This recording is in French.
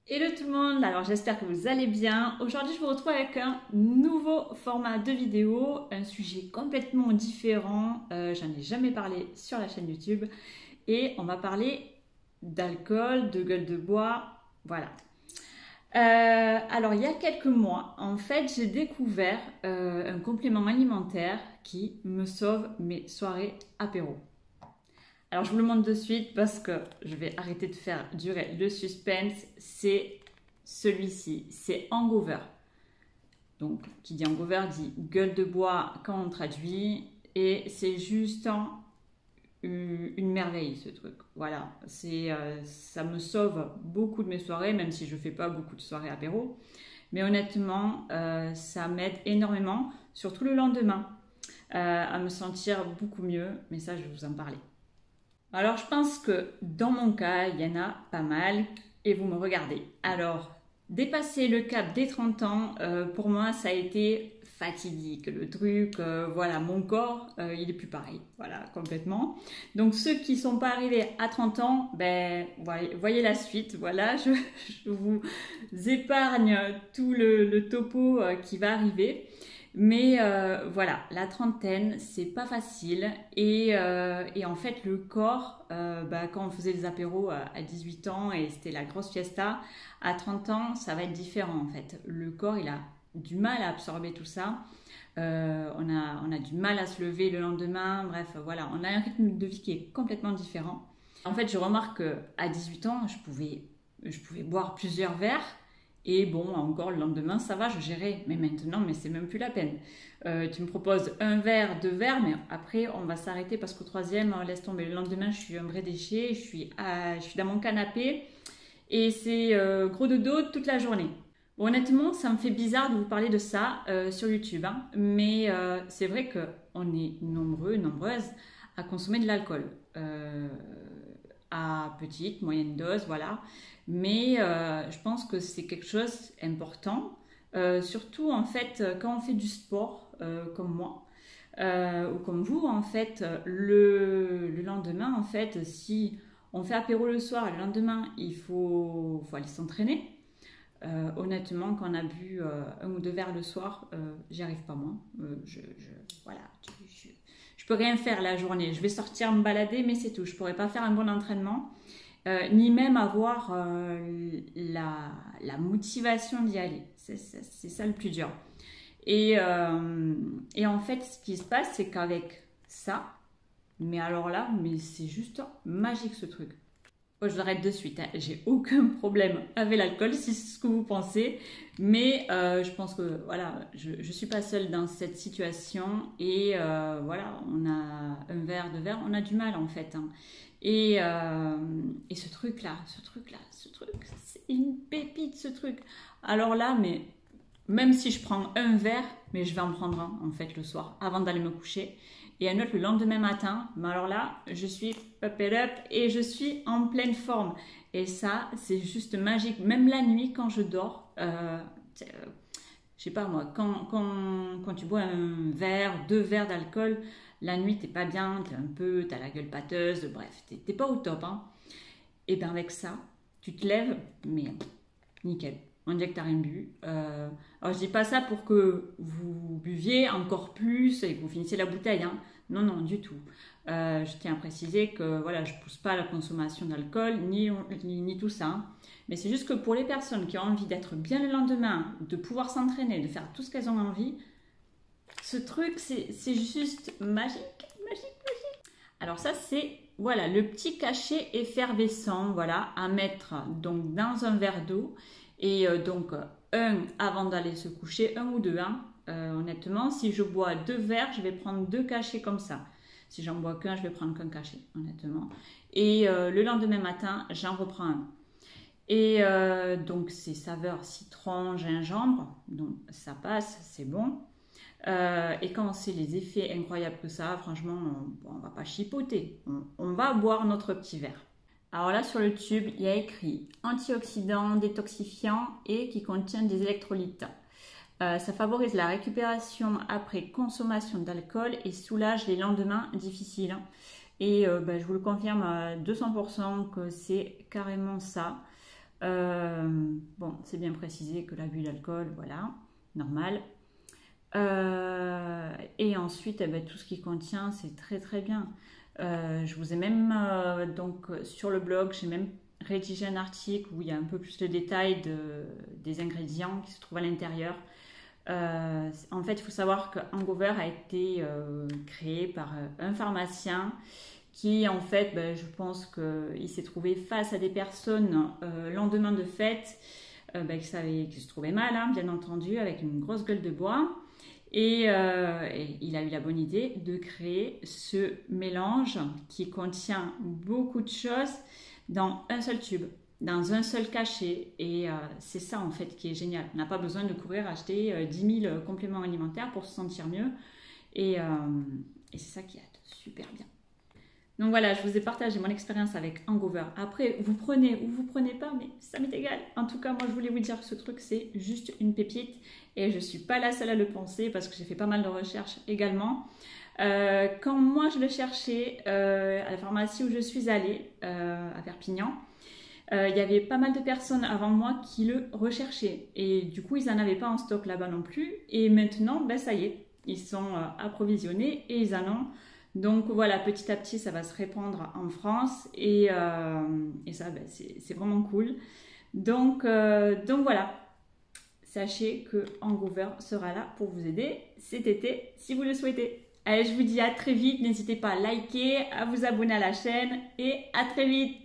Hello tout le monde, alors j'espère que vous allez bien. Aujourd'hui je vous retrouve avec un nouveau format de vidéo, un sujet complètement différent, j'en ai jamais parlé sur la chaîne YouTube et on va parler d'alcool, de gueule de bois, voilà. Alors il y a quelques mois, en fait j'ai découvert un complément alimentaire qui me sauve mes soirées apéro. Alors je vous le montre de suite parce que je vais arrêter de faire durer le suspense. C'est celui-ci, c'est Hangover. Donc qui dit Hangover dit gueule de bois quand on traduit. Et c'est juste une merveille ce truc. Voilà, ça me sauve beaucoup de mes soirées, même si je ne fais pas beaucoup de soirées apéro. Mais honnêtement, ça m'aide énormément, surtout le lendemain, à me sentir beaucoup mieux. Mais ça, je vais vous en parler. Alors, je pense que dans mon cas, il y en a pas mal et vous me regardez. Alors, dépasser le cap des 30 ans, pour moi, ça a été fatidique. Le truc, voilà, mon corps, il est plus pareil. Voilà, complètement. Donc, ceux qui sont pas arrivés à 30 ans, ben, voyez la suite. Voilà, je vous épargne tout le topo qui va arriver. Mais voilà, la trentaine, c'est pas facile. Et en fait, le corps, quand on faisait les apéros à 18 ans et c'était la grosse fiesta, à 30 ans, ça va être différent en fait. Le corps, il a du mal à absorber tout ça. On a du mal à se lever le lendemain. Bref, voilà, on a un rythme de vie qui est complètement différent. En fait, je remarque qu'à 18 ans, je pouvais boire plusieurs verres. Et bon, encore le lendemain, ça va, je gérais. Mais maintenant, mais c'est même plus la peine. Tu me proposes un verre, deux verres, mais après, on va s'arrêter parce qu'au troisième, laisse tomber. Le lendemain, je suis un vrai déchet, je suis dans mon canapé et c'est gros dodo toute la journée. Bon, honnêtement, ça me fait bizarre de vous parler de ça sur YouTube, hein, mais c'est vrai qu'on est nombreux, nombreuses à consommer de l'alcool. À petite, moyenne dose, voilà. Mais je pense que c'est quelque chose d'important, surtout en fait quand on fait du sport comme moi ou comme vous, en fait, le lendemain, en fait, si on fait apéro le soir, le lendemain, il faut aller s'entraîner. Honnêtement, quand on a bu un ou deux verres le soir, j'y arrive pas moi. Voilà, je peux rien faire la journée. Je vais sortir me balader, mais c'est tout. Je pourrais pas faire un bon entraînement, ni même avoir la motivation d'y aller. C'est ça le plus dur. Et en fait, ce qui se passe, c'est qu'avec ça, mais alors là, mais c'est juste magique ce truc. Moi, je l'arrête de suite, hein. J'ai aucun problème avec l'alcool, si c'est ce que vous pensez. Mais je pense que voilà, je ne suis pas seule dans cette situation. Et voilà, on a un verre, deux verres, on a du mal en fait, hein. Et ce truc-là, c'est une pépite ce truc. Alors là, mais même si je prends un verre, mais je vais en prendre un en fait le soir avant d'aller me coucher et un autre le lendemain matin. Mais alors là, je suis up it up et je suis en pleine forme. Et ça, c'est juste magique. Même la nuit quand je dors, je sais pas moi, quand tu bois un verre, deux verres d'alcool, la nuit t'es pas bien, t'as la gueule pâteuse, bref, t'es pas au top, hein. Et bien avec ça, tu te lèves, mais nickel. On dirait que tu n'as rien bu. Alors je dis pas ça pour que vous buviez encore plus et que vous finissiez la bouteille, hein. Non, non, du tout. Je tiens à préciser que voilà, je ne pousse pas à la consommation d'alcool ni tout ça, hein. Mais c'est juste que pour les personnes qui ont envie d'être bien le lendemain, de pouvoir s'entraîner, de faire tout ce qu'elles ont envie, ce truc, c'est juste magique, magique, magique. Alors ça, c'est voilà, le petit cachet effervescent, voilà, à mettre donc dans un verre d'eau. Et donc, un avant d'aller se coucher, un ou deux, hein. Honnêtement, si je bois deux verres, je vais prendre deux cachets comme ça. Si j'en bois qu'un, je vais prendre qu'un cachet, honnêtement. Et le lendemain matin, j'en reprends un. Et donc, c'est saveur citron, gingembre. Donc, ça passe, c'est bon. Et quand on sait les effets incroyables que ça a, franchement, on va pas chipoter. On va boire notre petit verre. Alors là, sur le tube, il y a écrit antioxydant, détoxifiant et qui contient des électrolytes. Ça favorise la récupération après consommation d'alcool et soulage les lendemains difficiles. Et je vous le confirme à 200% que c'est carrément ça. Bon, c'est bien précisé que l'abus d'alcool, voilà, normal. Et ensuite, eh ben, tout ce qui contient, c'est très très bien. Je vous ai même, donc sur le blog, j'ai même rédigé un article où il y a un peu plus de détails des ingrédients qui se trouvent à l'intérieur. En fait, il faut savoir que Hangover a été créé par un pharmacien qui, en fait, ben, je pense qu'il s'est trouvé face à des personnes lendemain de fête ben, qui se trouvaient mal, hein, bien entendu, avec une grosse gueule de bois. Et il a eu la bonne idée de créer ce mélange qui contient beaucoup de choses dans un seul tube, dans un seul cachet. Et c'est ça en fait qui est génial. On n'a pas besoin de courir acheter 10 000 compléments alimentaires pour se sentir mieux. Et c'est ça qui est super bien. Donc voilà, je vous ai partagé mon expérience avec Hangover. Après, vous prenez ou vous prenez pas, mais ça m'est égal. En tout cas, moi, je voulais vous dire que ce truc, c'est juste une pépite. Et je ne suis pas la seule à le penser parce que j'ai fait pas mal de recherches également. Quand moi, je le cherchais à la pharmacie où je suis allée, à Perpignan, il y avait pas mal de personnes avant moi qui le recherchaient. Et du coup, ils n'en avaient pas en stock là-bas non plus. Et maintenant, ben, ça y est, ils sont approvisionnés et ils en ont. Donc voilà, petit à petit, ça va se répandre en France et ça, ben, c'est vraiment cool. Donc voilà, sachez que Hangover sera là pour vous aider cet été si vous le souhaitez. Allez, je vous dis à très vite, n'hésitez pas à liker, à vous abonner à la chaîne et à très vite.